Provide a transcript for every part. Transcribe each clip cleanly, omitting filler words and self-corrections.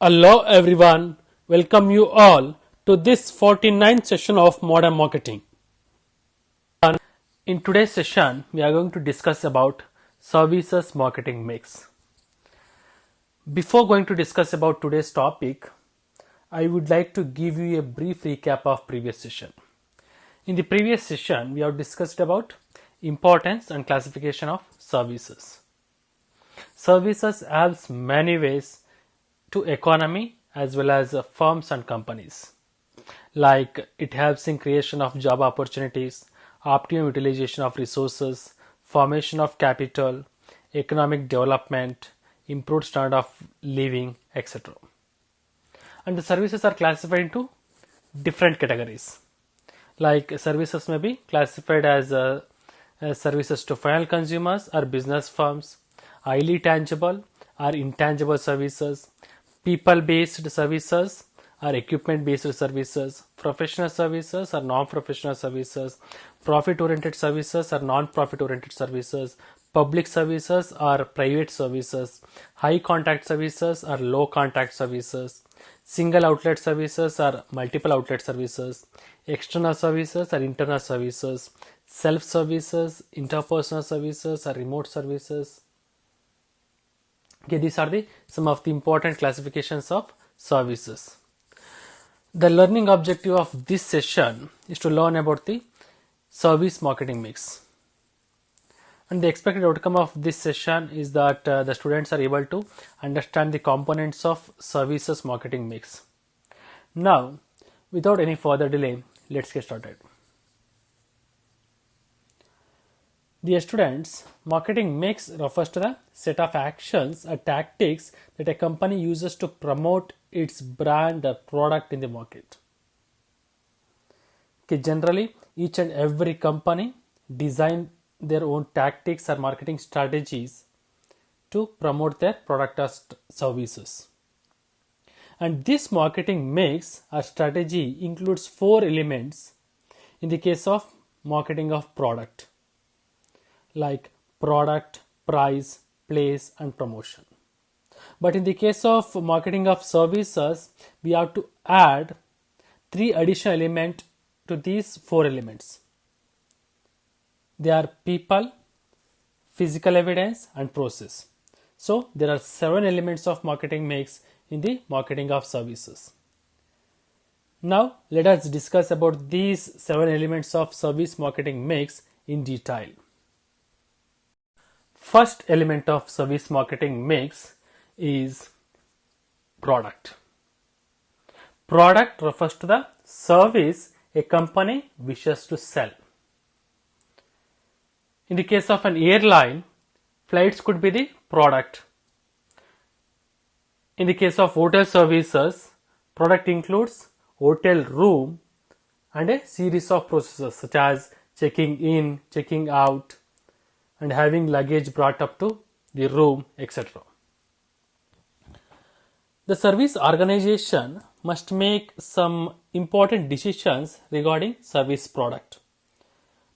Hello everyone, welcome you all to this 49th session of Modern Marketing. In today's session, we are going to discuss about services marketing mix. Before going to discuss about today's topic, I would like to give you a brief recap of previous session. In the previous session, we have discussed about importance and classification of services. Services helps many ways to economy as well as firms and companies. Like it helps in creation of job opportunities, optimum utilization of resources, formation of capital, economic development, improved standard of living, etc. And the services are classified into different categories. Like services may be classified as services to final consumers or business firms, highly tangible or intangible services, people-based services or equipment-based services, professional services or non-professional services, profit-oriented services or non-profit-oriented services, public services or private services, high contact services or low contact services, single outlet services or multiple outlet services, external services or internal services, self services, interpersonal services or remote services. Okay, these are some of the important classifications of services. The learning objective of this session is to learn about the service marketing mix. And the expected outcome of this session is that the students are able to understand the components of services marketing mix. Now, without any further delay, let's get started. Dear students, marketing mix refers to the set of actions or tactics that a company uses to promote its brand or product in the market. Okay, generally, each and every company design their own tactics or marketing strategies to promote their product or services. And this marketing mix or strategy includes 4 elements in the case of marketing of product, like product, price, place and promotion. But in the case of marketing of services, we have to add 3 additional elements to these 4 elements. They are people, physical evidence and process. So there are 7 elements of marketing mix in the marketing of services. Now let us discuss about these 7 elements of service marketing mix in detail. First element of service marketing mix is product. Product refers to the service a company wishes to sell. In the case of an airline, flights could be the product. In the case of hotel services, product includes hotel room and a series of processes such as checking in, checking out, and having luggage brought up to the room, etc. The service organization must make some important decisions regarding service product,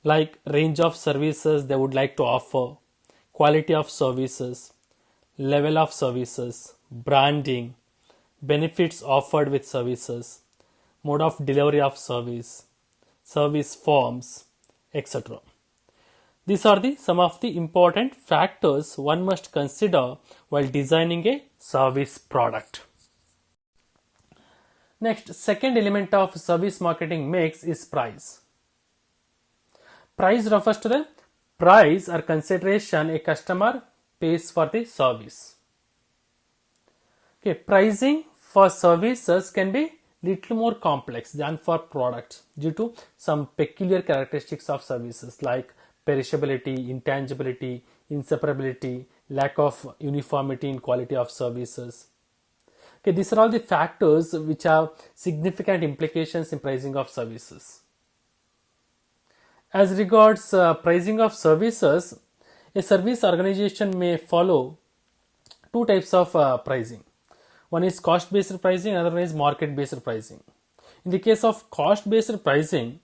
like range of services they would like to offer, quality of services, level of services, branding, benefits offered with services, mode of delivery of service, service forms, etc. These are some of the important factors one must consider while designing a service product. Next, second element of service marketing mix is price. Price refers to the price or consideration a customer pays for the service. Okay, pricing for services can be little more complex than for products due to some peculiar characteristics of services like perishability, intangibility, inseparability, lack of uniformity in quality of services. Okay, these are all the factors which have significant implications in pricing of services. As regards pricing of services, a service organization may follow 2 types of pricing. One is cost-based pricing, another one is market-based pricing. In the case of cost-based pricing,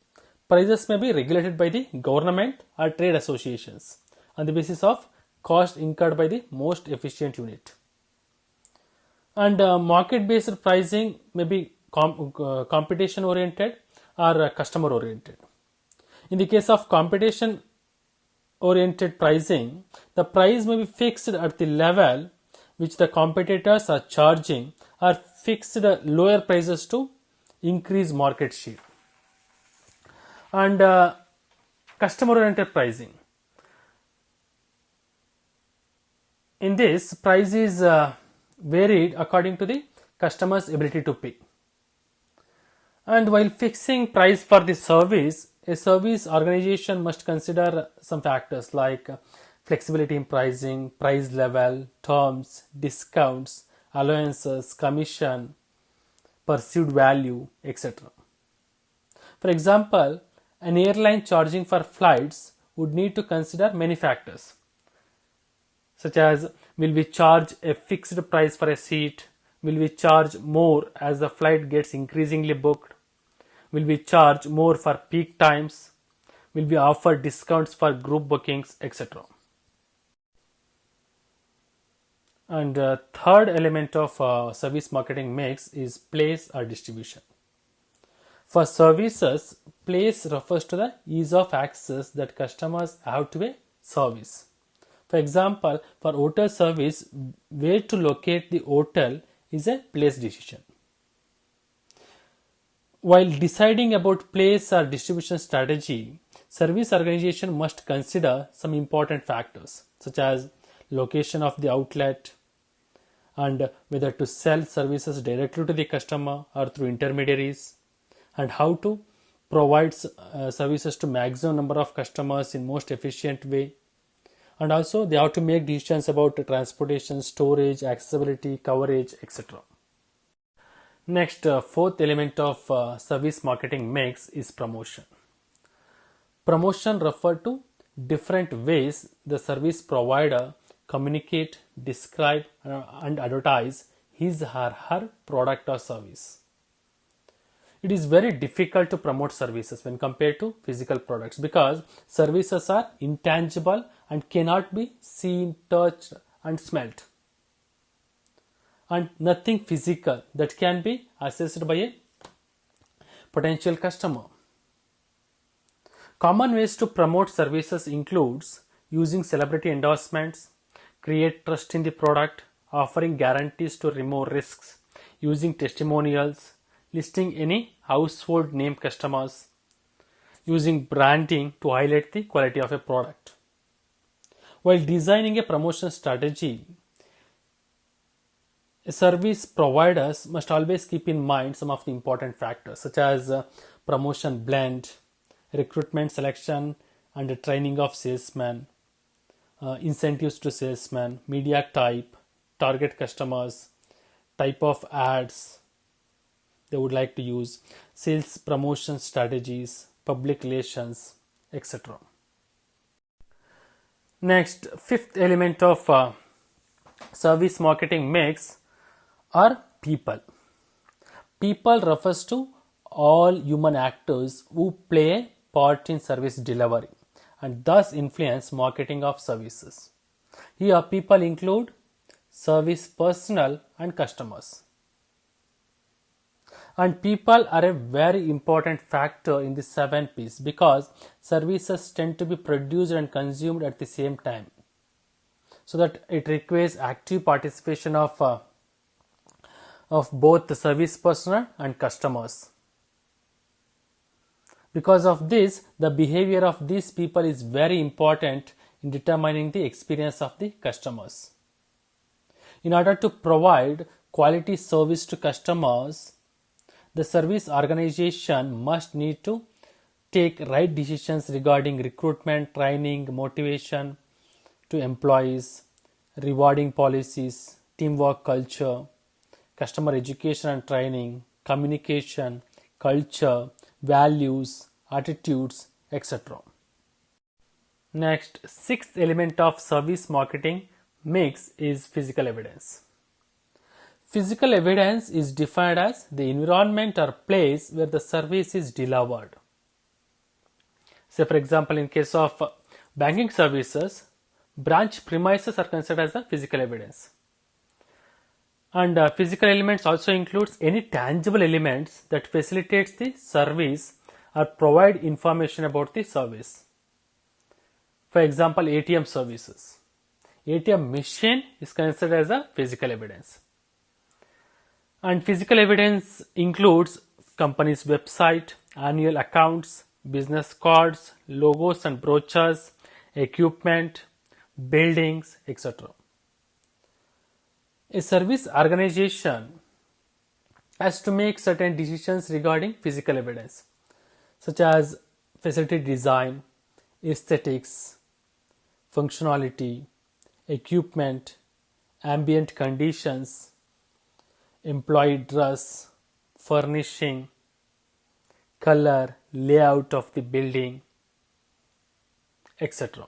prices may be regulated by the government or trade associations on the basis of cost incurred by the most efficient unit. And market based pricing may be competition oriented or customer oriented. In the case of competition oriented pricing, the price may be fixed at the level which the competitors are charging, or fixed lower prices to increase market share. And customer oriented pricing, in this, price is varied according to the customer's ability to pay. And while fixing price for the service, a service organization must consider some factors like flexibility in pricing, price level, terms, discounts, allowances, commission, perceived value, etc. For example, an airline charging for flights would need to consider many factors, such as, will we charge a fixed price for a seat? Will we charge more as the flight gets increasingly booked? Will we charge more for peak times? Will we offer discounts for group bookings, etc.? And third element of service marketing mix is place or distribution. For services, place refers to the ease of access that customers have to a service. For example, for hotel service, where to locate the hotel is a place decision. While deciding about place or distribution strategy, service organization must consider some important factors such as location of the outlet and whether to sell services directly to the customer or through intermediaries, and how to provide services to maximum number of customers in most efficient way. And also they have to make decisions about transportation, storage, accessibility, coverage, etc. Next, fourth element of service marketing mix is promotion. Promotion refer to different ways the service provider communicate, describe, and advertise his or her product or service. It is very difficult to promote services when compared to physical products because services are intangible and cannot be seen, touched, and smelt, and nothing physical that can be assessed by a potential customer. Common ways to promote services includes using celebrity endorsements, create trust in the product, offering guarantees to remove risks, using testimonials, listing any household name customers, using branding to highlight the quality of a product. While designing a promotion strategy, service providers must always keep in mind some of the important factors such as promotion blend, recruitment selection and training of salesmen, incentives to salesmen, media type, target customers, type of ads they would like to use, sales promotion strategies, public relations, etc. Next, fifth element of service marketing mix are people. People refers to all human actors who play a part in service delivery and thus influence marketing of services. Here, people include service personnel and customers. And people are a very important factor in the 7 P's because services tend to be produced and consumed at the same time, so that it requires active participation of both the service personnel and customers. Because of this, the behavior of these people is very important in determining the experience of the customers. In order to provide quality service to customers, the service organization must need to take right decisions regarding recruitment, training, motivation to employees, rewarding policies, teamwork culture, customer education and training, communication, culture, values, attitudes, etc. Next, sixth element of service marketing mix is physical evidence. Physical evidence is defined as the environment or place where the service is delivered. Say for example, in case of banking services, branch premises are considered as the physical evidence. And physical elements also includes any tangible elements that facilitates the service or provide information about the service. For example, ATM services. ATM machine is considered as a physical evidence. And physical evidence includes company's website, annual accounts, business cards, logos and brochures, equipment, buildings, etc. A service organization has to make certain decisions regarding physical evidence, such as facility design, aesthetics, functionality, equipment, ambient conditions, employee dress, furnishing, color, layout of the building, etc.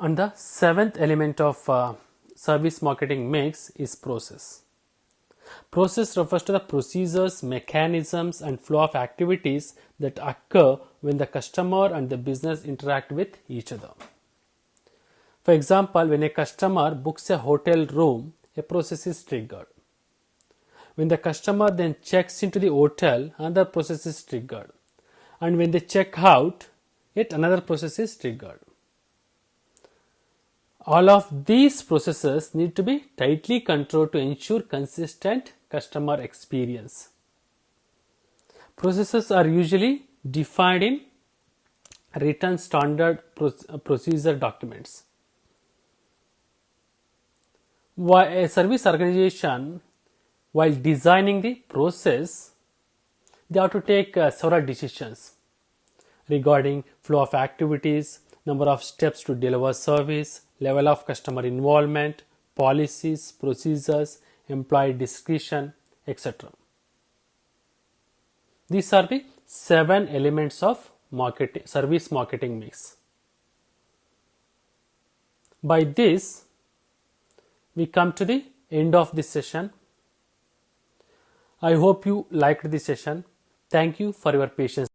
And the seventh element of service marketing mix is process. Process refers to the procedures, mechanisms, and flow of activities that occur when the customer and the business interact with each other. For example, when a customer books a hotel room, a process is triggered. When the customer then checks into the hotel, another process is triggered. And when they check out, yet another process is triggered. All of these processes need to be tightly controlled to ensure consistent customer experience. Processes are usually defined in written standard procedure documents. While a service organization, while designing the process, they have to take several decisions regarding flow of activities, number of steps to deliver service, level of customer involvement, policies, procedures, employee discretion, etc. These are the 7 elements of service marketing mix. By this, we come to the end of this session. I hope you liked this session. Thank you for your patience.